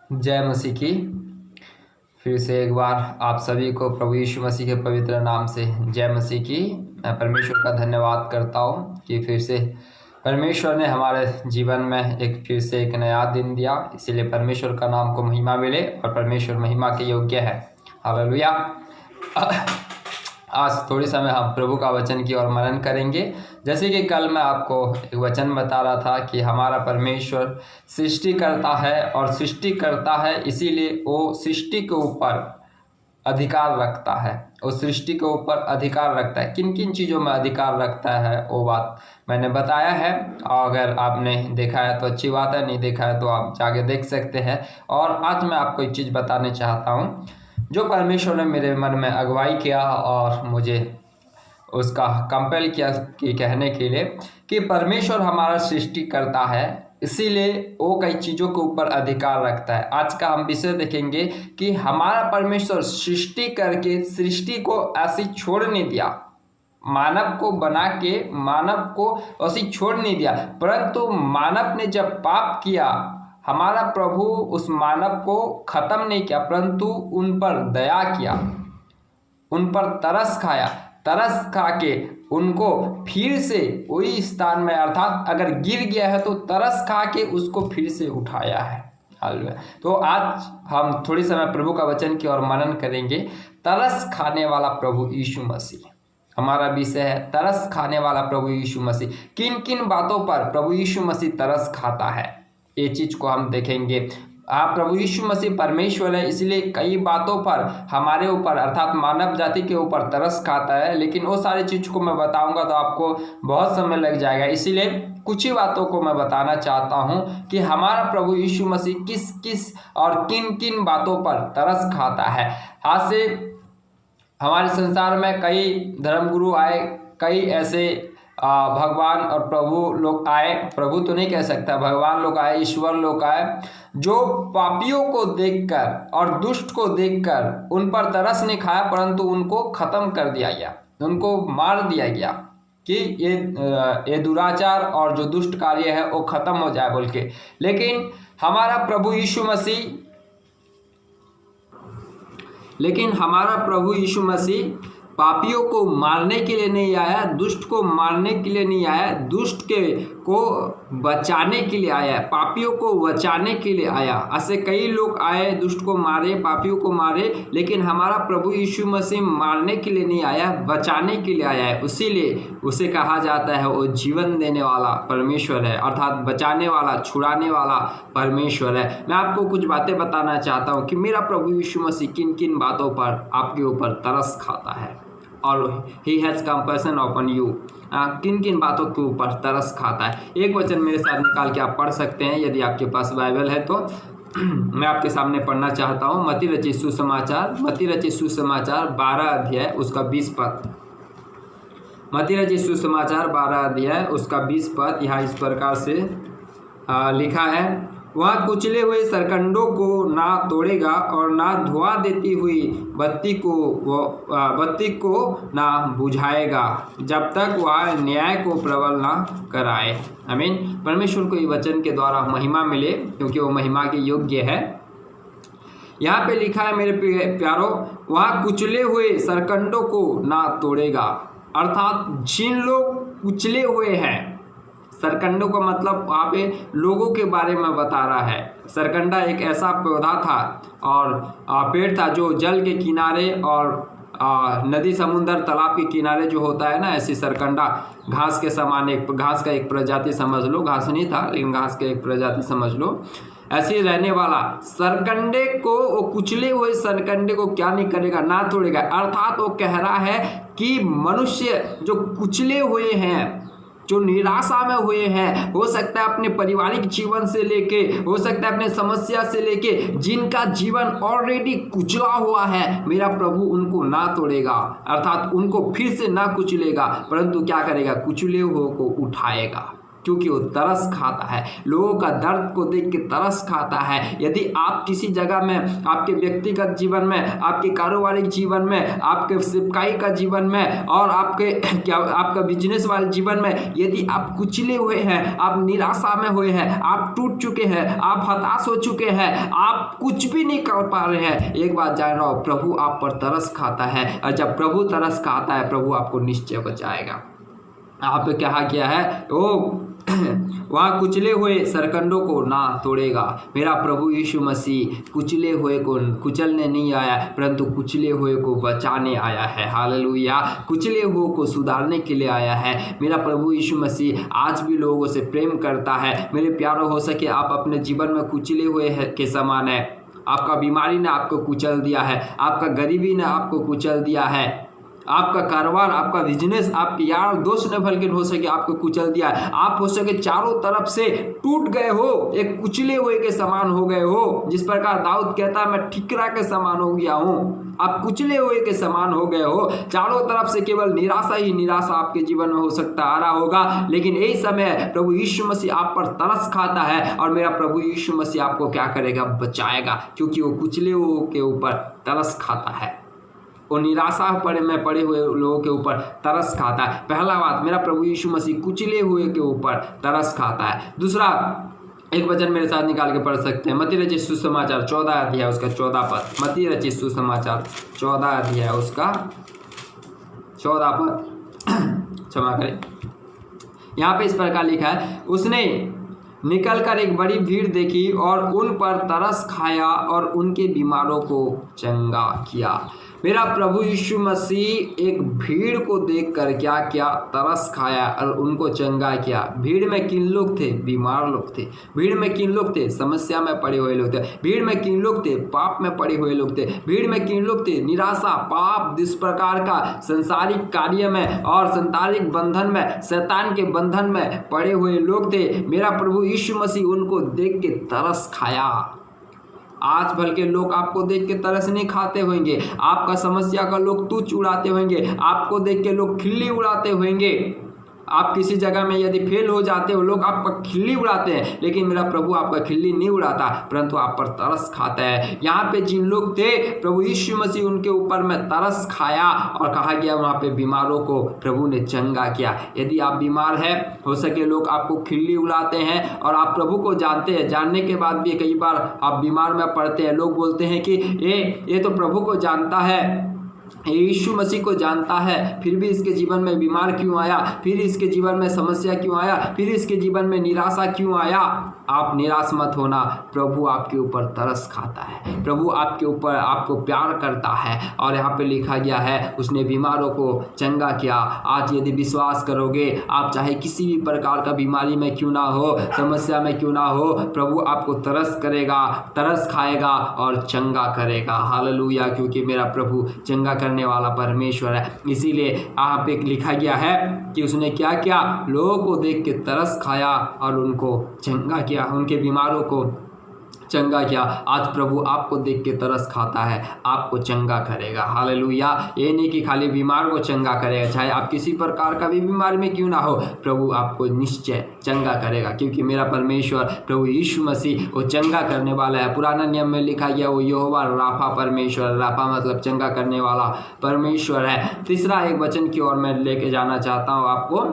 जय मसीह की। फिर से एक बार आप सभी को प्रभु यीशु मसीह के पवित्र नाम से जय मसीह की। मैं परमेश्वर का धन्यवाद करता हूँ कि फिर से परमेश्वर ने हमारे जीवन में फिर से एक नया दिन दिया, इसीलिए परमेश्वर का नाम को महिमा मिले और परमेश्वर महिमा के योग्य है। हालेलुया। आज थोड़ी समय हम प्रभु का वचन की ओर मनन करेंगे। जैसे कि कल मैं आपको एक वचन बता रहा था कि हमारा परमेश्वर सृष्टि करता है और सृष्टि करता है, इसीलिए वो सृष्टि के ऊपर अधिकार रखता है। वो सृष्टि के ऊपर अधिकार रखता है। किन किन चीज़ों में अधिकार रखता है वो बात मैंने बताया है। और अगर आपने देखा है तो अच्छी बात है, नहीं देखा है तो आप जाके देख सकते हैं। और आज मैं आपको एक चीज़ बताने चाहता हूँ जो परमेश्वर ने मेरे मन में अगुवाई किया और मुझे उसका कंपेल किया कि कहने के लिए कि परमेश्वर हमारा सृष्टि करता है, इसीलिए वो कई चीज़ों के ऊपर अधिकार रखता है। आज का हम विषय देखेंगे कि हमारा परमेश्वर सृष्टि करके सृष्टि को ऐसी छोड़ नहीं दिया, मानव को बना के मानव को ऐसी छोड़ नहीं दिया, परंतु मानव ने जब पाप किया हमारा प्रभु उस मानव को खत्म नहीं किया, परंतु उन पर दया किया, उन पर तरस खाया, तरस खा के उनको फिर से वही स्थान में, अर्थात अगर गिर गया है तो तरस खा के उसको फिर से उठाया है। हालेलुया। तो आज हम थोड़ी समय प्रभु का वचन की ओर मनन करेंगे। तरस खाने वाला प्रभु यीशु मसीह हमारा विषय है। तरस खाने वाला प्रभु यीशु मसीह, किन किन बातों पर प्रभु यीशु मसीह तरस खाता है, ये चीज को हम देखेंगे। आप प्रभु यीशु मसीह परमेश्वर है, इसलिए कई बातों पर हमारे ऊपर अर्थात मानव जाति के ऊपर तरस खाता है, लेकिन वो सारी चीज को मैं बताऊंगा तो आपको बहुत समय लग जाएगा, इसीलिए कुछ ही बातों को मैं बताना चाहता हूं कि हमारा प्रभु यीशु मसीह किस किस और किन किन बातों पर तरस खाता है। आज से हमारे संसार में कई धर्मगुरु आए, कई ऐसे भगवान और प्रभु लोग आए, प्रभु तो नहीं कह सकता, भगवान लोग आए, ईश्वर लोग आए, जो पापियों को देखकर और दुष्ट को देखकर उन पर तरस नहीं खाया, परंतु उनको खत्म कर दिया गया, उनको मार दिया गया कि ये दुराचार और जो दुष्ट कार्य है वो खत्म हो जाए बोल के। लेकिन हमारा प्रभु यीशु मसीह पापियों को मारने के लिए नहीं आया, दुष्ट को मारने के लिए नहीं आया, दुष्ट को बचाने के लिए आया, पापियों को बचाने के लिए आया। ऐसे कई लोग आए, दुष्ट को मारे, पापियों को मारे, लेकिन हमारा प्रभु यीशु मसीह मारने के लिए नहीं आया, बचाने के लिए आया है। इसीलिए उसे कहा जाता है वो जीवन देने वाला परमेश्वर है, अर्थात बचाने वाला, छुड़ाने वाला परमेश्वर है। मैं आपको कुछ बातें बताना चाहता हूँ कि मेरा प्रभु यीशु मसीह किन किन बातों पर आपके ऊपर तरस खाता है और he has compassion upon you. किन किन बातों के ऊपर तरस खाता है। एक वचन मेरे साथ निकाल के आप पढ़ सकते हैं यदि आपके पास बाइबल है तो। मैं आपके सामने पढ़ना चाहता हूँ मत्ती रचित सुसमाचार 12 अध्याय उसका 20 पद। मत्ती रचित सुसमाचार 12 अध्याय उसका 20 पद यहाँ इस प्रकार से लिखा है, वह कुचले हुए सरकंडों को ना तोड़ेगा और ना धुआं देती हुई बत्ती को ना बुझाएगा जब तक वह न्याय को प्रबल ना कराए। आमीन। परमेश्वर को इस वचन के द्वारा महिमा मिले क्योंकि वो महिमा के योग्य है। यहाँ पे लिखा है मेरे प्यारों, वह कुचले हुए सरकंडों को ना तोड़ेगा, अर्थात जिन लोग कुचले हुए हैं, सरकंडों का मतलब वहाँ पे लोगों के बारे में बता रहा है। सरकंडा एक ऐसा पौधा था और पेड़ था जो जल के किनारे और नदी, समुंदर, तालाब के किनारे जो होता है ना, ऐसी सरकंडा घास के समान, एक घास का एक प्रजाति समझ लो, घास नहीं था लेकिन घास का एक प्रजाति समझ लो, ऐसे रहने वाला सरकंडे को, वो कुचले हुए सरकंडे को क्या नहीं करेगा, ना तोड़ेगा। अर्थात वो कह रहा है कि मनुष्य जो कुचले हुए हैं, जो निराशा में हुए हैं, हो सकता है अपने पारिवारिक जीवन से लेके, हो सकता है अपने समस्या से लेके, जिनका जीवन ऑलरेडी कुचला हुआ है, मेरा प्रभु उनको ना तोड़ेगा, अर्थात उनको फिर से ना कुचलेगा, परंतु क्या करेगा, कुचले हुए को उठाएगा। क्योंकि वो तरस खाता है, लोगों का दर्द को देख के तरस खाता है। यदि आप किसी जगह में, आपके व्यक्तिगत जीवन में, आपके कारोबारिक जीवन में, आपके सिपाही का जीवन में और आपका बिजनेस वाले जीवन में यदि आप कुचले हुए हैं, आप निराशा में हुए हैं, आप टूट चुके हैं, आप हताश हो चुके हैं, आप कुछ भी नहीं कर पा रहे हैं, एक बात जान रहा हो, प्रभु आप पर तरस खाता है। और जब प्रभु तरस खाता है, प्रभु आपको निश्चय बचाएगा। आप क्या किया है, वो वहाँ कुचले हुए सरकंडों को ना तोड़ेगा। मेरा प्रभु यीशु मसीह कुचले हुए को कुचलने नहीं आया, परंतु कुचले हुए को बचाने आया है। हालेलुया। कुचले हुए को सुधारने के लिए आया है। मेरा प्रभु यीशु मसीह आज भी लोगों से प्रेम करता है। मेरे प्यारो, हो सके आप अपने जीवन में कुचले हुए के समान है। आपका बीमारी ने आपको कुचल दिया है, आपका गरीबी ने आपको कुचल दिया है, आपका कारोबार, आपका बिजनेस, आपके यार दोस्त ने बल्कि हो सके आपको कुचल दिया है। आप हो सके चारों तरफ से टूट गए हो, एक कुचले हुए के समान हो गए हो। जिस प्रकार दाऊद कहता है, मैं ठिकरा के समान हो गया हूँ। आप कुचले हुए के समान हो गए हो। चारों तरफ से केवल निराशा ही निराशा आपके जीवन में हो सकता आ रहा होगा, लेकिन यही समय प्रभु यीशु मसीह आप पर तरस खाता है और मेरा प्रभु यीशु मसीह आपको क्या करेगा, बचाएगा, क्योंकि वो कुचले हुए के ऊपर तरस खाता है। वो निराशा में पड़े हुए लोगों के ऊपर तरस खाता है। पहला बात, मेरा प्रभु यीशु मसीह कुचले हुए के ऊपर तरस खाता है। दूसरा, एक वचन मेरे साथ निकाल के पढ़ सकते हैं, मत्ती रचित सुसमाचार 14 अध्याय उसका 14 पद। मत्ती रचित सुसमाचार 14 अध्याय उसका 14 पद क्षमा करें। यहाँ पे इस प्रकार लिखा है, उसने निकलकर एक बड़ी भीड़ देखी और उन पर तरस खाया और उनके बीमारों को चंगा किया। मेरा प्रभु यीशु मसीह एक भीड़ को देखकर क्या किया, तरस खाया और उनको चंगा किया। भीड़ में किन लोग थे, बीमार लोग थे। भीड़ में किन लोग थे, समस्या में पड़े हुए लोग थे। भीड़ में किन लोग थे, पाप में पड़े हुए लोग थे। भीड़ में किन लोग थे, निराशा, पाप, इस प्रकार का संसारिक कार्य में और संसारिक बंधन में, शैतान के बंधन में पड़े हुए लोग थे। मेरा प्रभु यीशु मसीह उनको देख के तरस खाया। आज भल के लोग आपको देख के तरस नहीं खाते होंगे, आपका समस्या का लोग तुच्छ उड़ाते होंगे, आपको देख के लोग खिल्ली उड़ाते होंगे। आप किसी जगह में यदि फेल हो जाते हो, लोग आपका खिल्ली उड़ाते हैं, लेकिन मेरा प्रभु आपका खिल्ली नहीं उड़ाता, परंतु आप पर तरस खाता है। यहाँ पे जिन लोग थे, प्रभु यीशु मसीह उनके ऊपर में तरस खाया और कहा गया वहाँ पे बीमारों को प्रभु ने चंगा किया। यदि आप बीमार हैं, हो सके लोग आपको खिल्ली उड़ाते हैं और आप प्रभु को जानते हैं, जानने के बाद भी कई बार आप बीमार में पड़ते हैं। लोग बोलते हैं कि ये तो प्रभु को जानता है, यीशु मसीह को जानता है, फिर भी इसके जीवन में बीमार क्यों आया, फिर इसके जीवन में समस्या क्यों आया, फिर इसके जीवन में निराशा क्यों आया। आप निराश मत होना, प्रभु आपके ऊपर तरस खाता है, प्रभु आपके ऊपर आपको प्यार करता है। और यहाँ पे लिखा गया है, उसने बीमारों को चंगा किया। आज यदि विश्वास करोगे, आप चाहे किसी भी प्रकार का बीमारी में क्यों ना हो, समस्या में क्यों ना हो, प्रभु आपको तरस करेगा, तरस खाएगा और चंगा करेगा। हालेलुया। क्योंकि मेरा प्रभु चंगा करने वाला परमेश्वर है। इसीलिए यहाँ पे लिखा गया है कि उसने क्या किया, लोगों को देख के तरस खाया और उनको चंगा किया, उनके बीमारों को चंगा किया। आज प्रभु आपको देख के तरस खाता है, आपको चंगा करेगा। हालेलुया। ये नहीं कि खाली बीमार को चंगा करेगा, चाहे आप किसी प्रकार का भी बीमारी में क्यों ना हो, प्रभु आपको निश्चय चंगा करेगा, क्योंकि मेरा परमेश्वर प्रभु यीशु मसीह वो चंगा करने वाला है। पुराना नियम में लिखा गया, वो यहोवा राफा परमेश्वर, राफा मतलब चंगा करने वाला परमेश्वर है। तीसरा एक वचन की ओर मैं लेके जाना चाहता हूँ, आपको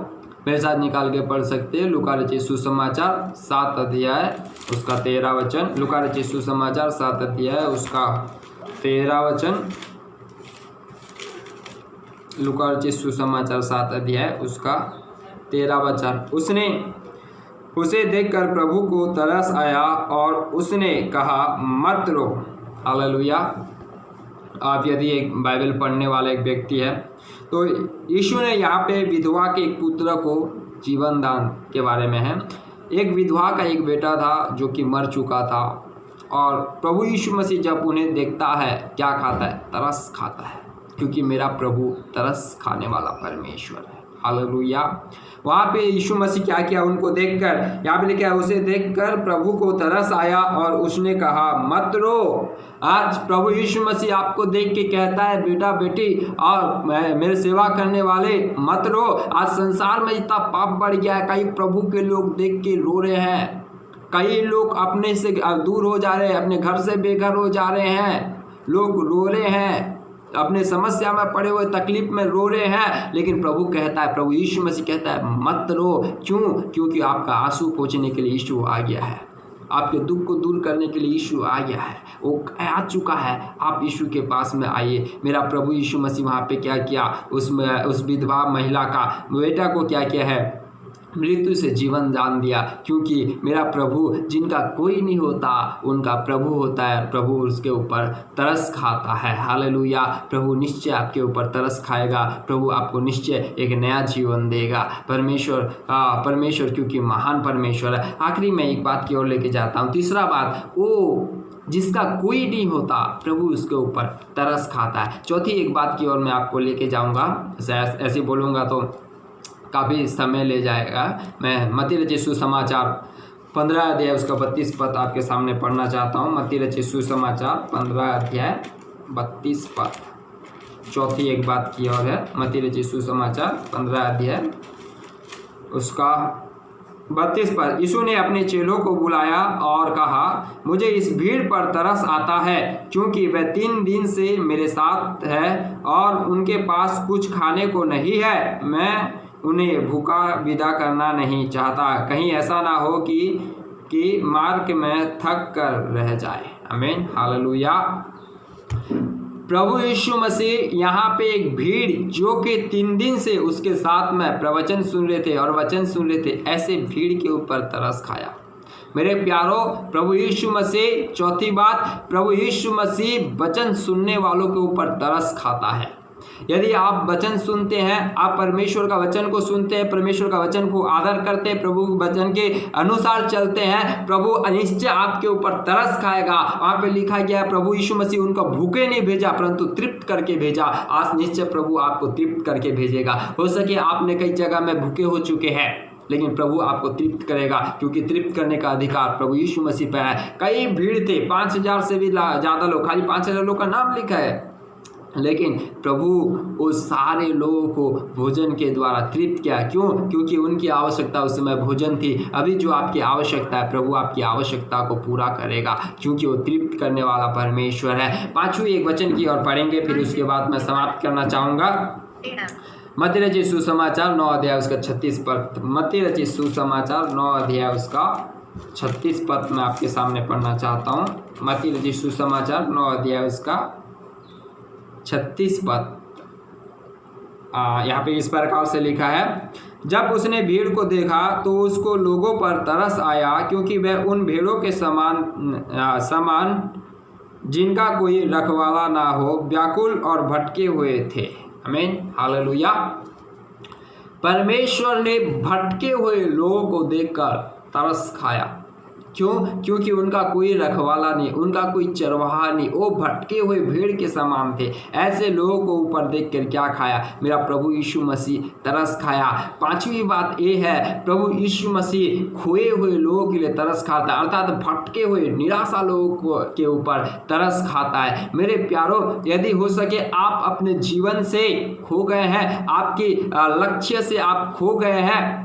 मेरे साथ निकाल के पढ़ सकते हैं। लूका रचित सुसमाचार 7 अध्याय उसका 13 वचन। लूका रचित सुसमाचार 7 अध्याय उसका 13 वचन। लूका रचित सुसमाचार 7 अध्याय उसका 13 वचन। उसे देखकर प्रभु को तरस आया और उसने कहा, मत रो। हालेलुया। आप यदि एक बाइबल पढ़ने वाला एक व्यक्ति है, तो यीशु ने यहाँ पे विधवा के एक पुत्र को जीवन दान के बारे में है। एक विधवा का एक बेटा था जो कि मर चुका था, और प्रभु यीशु मसीह जब उन्हें देखता है, क्या खाता है, तरस खाता है, क्योंकि मेरा प्रभु तरस खाने वाला परमेश्वर है। हालेलुया। वहाँ पे यीशु मसीह क्या किया, उनको देखकर, यहाँ पे लिखा है उसे देखकर प्रभु को तरस आया और उसने कहा मत रो। आज प्रभु यीशु मसीह आपको देख के कहता है बेटा बेटी और मेरे सेवा करने वाले मत रो। आज संसार में इतना पाप बढ़ गया है, कई प्रभु के लोग देख के रो रहे हैं, कई लोग अपने से दूर हो जा रहे हैं, अपने घर से बेघर हो जा रहे हैं, लोग रो रहे हैं, अपने समस्या में पड़े हुए तकलीफ में रो रहे हैं। लेकिन प्रभु कहता है, प्रभु यीशु मसीह कहता है मत रो। क्यों? क्योंकि आपका आंसू पोंछने के लिए यीशु आ गया है, आपके दुख को दूर करने के लिए यीशु आ गया है, वो आ चुका है। आप यीशु के पास में आइए। मेरा प्रभु यीशु मसीह वहाँ पे क्या किया, उस विधवा महिला का बेटा को क्या किया है, मृत्यु से जीवन दान दिया। क्योंकि मेरा प्रभु जिनका कोई नहीं होता उनका प्रभु होता है, प्रभु उसके ऊपर तरस खाता है। हालेलुया। प्रभु निश्चय आपके ऊपर तरस खाएगा, प्रभु आपको निश्चय एक नया जीवन देगा। परमेश्वर क्योंकि महान परमेश्वर है। आखिरी में एक बात की ओर लेके जाता हूँ, तीसरा बात, वो जिसका कोई नहीं होता प्रभु उसके ऊपर तरस खाता है। चौथी एक बात की ओर मैं आपको लेके जाऊँगा, ऐसे बोलूँगा तो काफ़ी समय ले जाएगा। मैं मत्ती रचित सुसमाचार 15 अध्याय उसका 32 पद आपके सामने पढ़ना चाहता हूँ। मत्ती रचित सुसमाचार 15 अध्याय 32 पद, चौथी एक बात की ओर है। मत्ती रचित सुसमाचार 15 अध्याय उसका 32 पद। यीशु ने अपने चेलों को बुलाया और कहा मुझे इस भीड़ पर तरस आता है, क्योंकि वह 3 दिन से मेरे साथ है और उनके पास कुछ खाने को नहीं है। मैं उन्हें भूखा विदा करना नहीं चाहता, कहीं ऐसा ना हो कि मार्ग में थक कर रह जाए। आमीन, हालेलुया। प्रभु यीशु मसीह यहाँ पे एक भीड़ जो कि 3 दिन से उसके साथ में प्रवचन सुन रहे थे और वचन सुन रहे थे, ऐसे भीड़ के ऊपर तरस खाया। मेरे प्यारों, प्रभु यीशु मसीह, चौथी बात, प्रभु यीशु मसीह वचन सुनने वालों के ऊपर तरस खाता है। यदि आप वचन सुनते हैं, आप परमेश्वर का वचन को सुनते हैं, परमेश्वर का वचन को आदर करते हैं, प्रभु वचन के अनुसार चलते हैं, प्रभु निश्चय आपके ऊपर तरस खाएगा। वहाँ पे लिखा गया है प्रभु यीशु मसीह उनको भूखे नहीं भेजा परंतु तृप्त करके भेजा। आज निश्चय प्रभु आपको तृप्त करके भेजेगा। हो सके आपने कई जगह में भूखे हो चुके हैं, लेकिन प्रभु आपको तृप्त करेगा, क्योंकि तृप्त करने का अधिकार प्रभु यीशु मसीह पे है। कई भीड़ थे, 5000 से भी ज़्यादा लोग, खाली 5000 लोग का नाम लिखा है, लेकिन प्रभु उस सारे लोगों को भोजन के द्वारा तृप्त किया। क्यों? क्योंकि उनकी आवश्यकता उस समय भोजन थी। अभी जो आपकी आवश्यकता है, प्रभु आपकी आवश्यकता को पूरा करेगा, क्योंकि वो तृप्त करने वाला परमेश्वर है। 5वें एक वचन की ओर पढ़ेंगे, फिर उसके बाद मैं समाप्त करना चाहूँगा। मत्ती रचित सुसमाचार 9 अध्याय उसका 36 पद। मत्ती रचित सुसमाचार 9 अध्याय उसका 36 पद मैं आपके सामने पढ़ना चाहता हूँ। मत्ती रचित सुसमाचार 9 अध्याय उसका 36 पद। यहाँ पे इस प्रकार से लिखा है, जब उसने भीड़ को देखा तो उसको लोगों पर तरस आया, क्योंकि वह उन भेड़ों के समान जिनका कोई रखवाला ना हो, व्याकुल और भटके हुए थे। आमीन, हालेलुया। परमेश्वर ने भटके हुए लोगों को देखकर तरस खाया। क्यों? क्योंकि उनका कोई रखवाला नहीं, उनका कोई चरवाहा नहीं, वो भटके हुए भेड़ के समान थे। ऐसे लोगों को ऊपर देखकर क्या खाया? मेरा प्रभु यीशु मसीह तरस खाया। 5वीं बात ये है, प्रभु यीशु मसीह खोए हुए लोगों के लिए तरस खाता है, अर्थात भटके हुए निराशा लोगों के ऊपर तरस खाता है। मेरे प्यारों, यदि हो सके आप अपने जीवन से खो गए हैं, आपके लक्ष्य से आप खो गए हैं,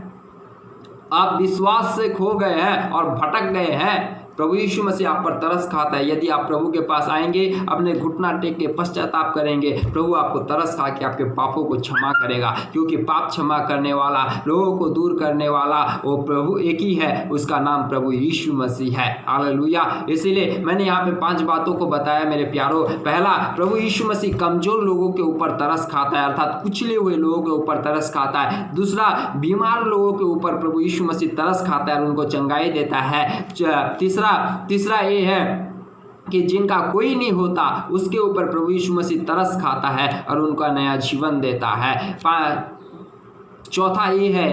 आप विश्वास से खो गए हैं और भटक गए हैं, प्रभु यीशु मसीह आप पर तरस खाता है। यदि आप प्रभु के पास आएंगे, अपने घुटना टेक के पश्चाताप करेंगे, प्रभु आपको तरस खा के आपके पापों को क्षमा करेगा, क्योंकि पाप क्षमा करने वाला, लोगों को दूर करने वाला वो प्रभु एक ही है, उसका नाम प्रभु यीशु मसीह है। हालेलुया। इसीलिए मैंने यहाँ पे 5 बातों को बताया मेरे प्यारों। पहला, प्रभु यीशु मसीह कमजोर लोगों के ऊपर तरस खाता है, अर्थात कुचले हुए लोगों के ऊपर तरस खाता है। दूसरा, बीमार लोगों के ऊपर प्रभु यीशु मसीह तरस खाता है और उनको चंगाई देता है। तीसरा ये है कि जिनका कोई नहीं होता उसके ऊपर प्रभु यीशु मसीह तरस खाता है और उनका नया जीवन देता है। चौथा ये है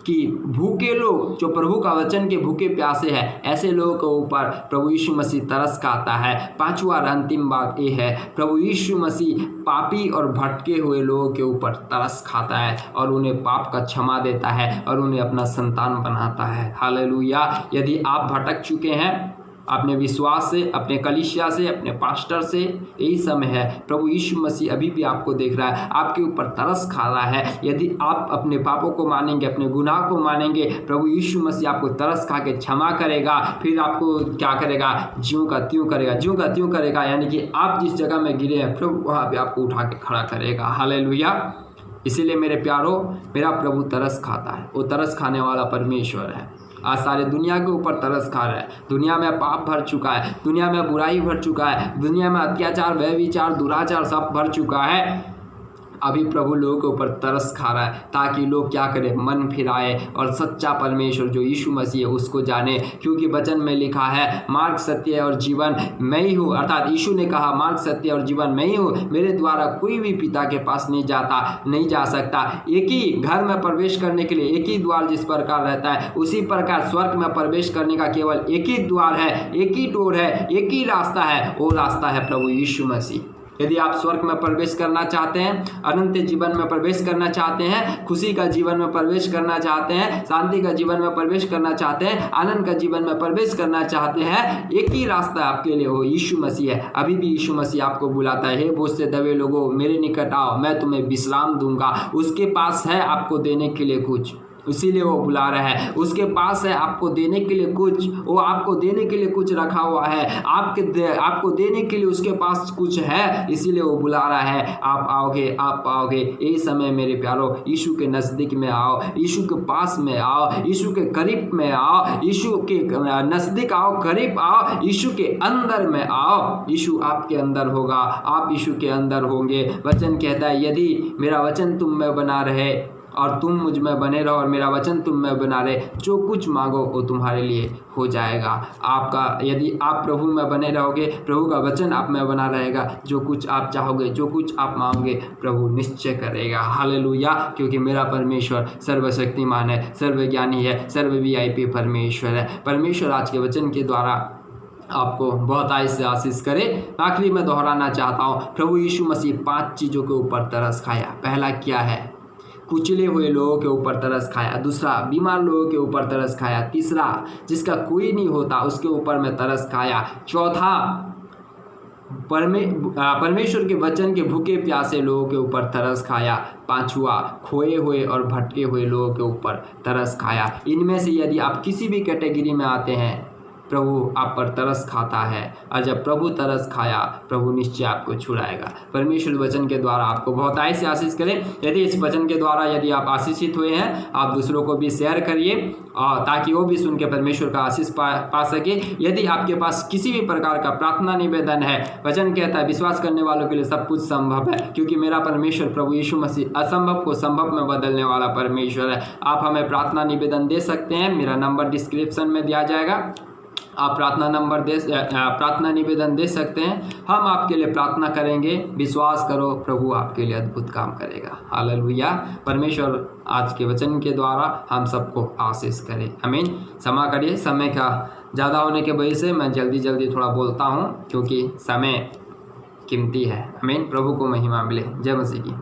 कि भूखे लोग, जो प्रभु का वचन के भूखे प्यासे हैं, ऐसे लोगों के ऊपर प्रभु यीशु मसीह तरस खाता है। पांचवा और अंतिम बात ये है, प्रभु यीशु मसीह पापी और भटके हुए लोगों के ऊपर तरस खाता है और उन्हें पाप का क्षमा देता है और उन्हें अपना संतान बनाता है। हालेलुया। यदि आप भटक चुके हैं अपने विश्वास से, अपने कलीसिया से, अपने पास्टर से, यही समय है, प्रभु यीशु मसीह अभी भी आपको देख रहा है, आपके ऊपर तरस खा रहा है। यदि आप अपने पापों को मानेंगे, अपने गुनाह को मानेंगे, प्रभु यीशु मसीह आपको तरस खा के क्षमा करेगा। फिर आपको क्या करेगा? ज्यों का त्यों करेगा, ज्यों का त्यों करेगा, यानी कि आप जिस जगह में गिरे हैं प्रभु वहाँ पे आपको उठा के खड़ा करेगा। हालेलुया। इसीलिए मेरे प्यारो, मेरा प्रभु तरस खाता है, वो तरस खाने वाला परमेश्वर है। आज सारे दुनिया के ऊपर तरस खा रहा है। दुनिया में पाप भर चुका है, दुनिया में बुराई भर चुका है, दुनिया में अत्याचार, व्यभिचार, दुराचार सब भर चुका है। अभी प्रभु लोगों के ऊपर तरस खा रहा है ताकि लोग क्या करें? मन फिराए और सच्चा परमेश्वर जो यीशु मसीह है उसको जाने। क्योंकि वचन में लिखा है, मार्ग, सत्य और जीवन मैं ही हूँ। अर्थात यीशु ने कहा, मार्ग, सत्य और जीवन मैं ही हूँ, मेरे द्वारा कोई भी पिता के पास नहीं जा सकता। एक ही घर में प्रवेश करने के लिए एक ही द्वार जिस प्रकार रहता है, उसी प्रकार स्वर्ग में प्रवेश करने का केवल एक ही द्वार है, एक ही डोर है, एक ही रास्ता है, वो रास्ता है प्रभु यीशु मसीह। यदि आप स्वर्ग में प्रवेश करना चाहते हैं, अनंत जीवन में प्रवेश करना चाहते हैं, खुशी का जीवन में प्रवेश करना चाहते हैं, शांति का जीवन में प्रवेश करना चाहते हैं, आनंद का जीवन में प्रवेश करना चाहते हैं, एक ही रास्ता आपके लिए वो यीशु मसीह है। अभी भी यीशु मसीह आपको बुलाता है, हे बोझ से दबे लोगों मेरे निकट आओ, मैं तुम्हें विश्राम दूंगा। उसके पास है आपको देने के लिए कुछ, इसीलिए वो बुला रहा है। उसके पास है आपको देने के लिए कुछ, वो आपको देने के लिए कुछ रखा हुआ है, आपको देने के लिए उसके पास कुछ है, इसीलिए वो बुला रहा है। आप आओगे, आप पाओगे। यही समय मेरे प्यारो, यीशु के नज़दीक में आओ, यीशु के पास में आओ, यीशु के करीब में आओ, यीशु के नज़दीक आओ, करीब आओ, यीशु के अंदर में आओ। यीशु आपके अंदर होगा, आप यीशु के अंदर होंगे। वचन कहता है, यदि मेरा वचन तुम में बना रहे और तुम मुझ में बने रहो और मेरा वचन तुम में बना रहे, जो कुछ मांगो वो तुम्हारे लिए हो जाएगा। आपका, यदि आप प्रभु में बने रहोगे, प्रभु का वचन आप में बना रहेगा, जो कुछ आप चाहोगे, जो कुछ आप मांगोगे, प्रभु निश्चय करेगा। हालेलुया। क्योंकि मेरा परमेश्वर सर्वशक्तिमान है, सर्वज्ञानी है, सर्व VIP परमेश्वर है। परमेश्वर आज के वचन के द्वारा आपको बहुत से आशीष करे। आखिरी में दोहराना चाहता हूँ, प्रभु यीशु मसीह 5 चीज़ों के ऊपर तरस खाया। पहला क्या है? कुचले हुए लोगों के ऊपर तरस खाया। दूसरा, बीमार लोगों के ऊपर तरस खाया। तीसरा, जिसका कोई नहीं होता उसके ऊपर में तरस खाया। चौथा, परमेश्वर के वचन के भूखे प्यासे लोगों के ऊपर तरस खाया। पांचवा, खोए हुए और भटके हुए लोगों के ऊपर तरस खाया। इनमें से यदि आप किसी भी कैटेगरी में आते हैं, प्रभु आप पर तरस खाता है, और जब प्रभु तरस खाया, प्रभु निश्चय आपको छुड़ाएगा। परमेश्वर वचन के द्वारा आपको बहुत से आशीष करें। यदि इस वचन के द्वारा यदि आप आशीषित हुए हैं, आप दूसरों को भी शेयर करिए ताकि वो भी सुन के परमेश्वर का आशीष पा सके। यदि आपके पास किसी भी प्रकार का प्रार्थना निवेदन है, वचन कहता है विश्वास करने वालों के लिए सब कुछ संभव है, क्योंकि मेरा परमेश्वर प्रभु यीशु मसीह असंभव को संभव में बदलने वाला परमेश्वर है। आप हमें प्रार्थना निवेदन दे सकते हैं, मेरा नंबर डिस्क्रिप्शन में दिया जाएगा। आप प्रार्थना निवेदन दे सकते हैं, हम आपके लिए प्रार्थना करेंगे। विश्वास करो, प्रभु आपके लिए अद्भुत काम करेगा। हालेलुया। परमेश्वर आज के वचन के द्वारा हम सबको आशीष करे। आमीन। क्षमा करिए, समय का ज़्यादा होने के वजह से मैं जल्दी थोड़ा बोलता हूँ, क्योंकि समय कीमती है। आमीन। प्रभु को महिमा मिले। जय मसीह की।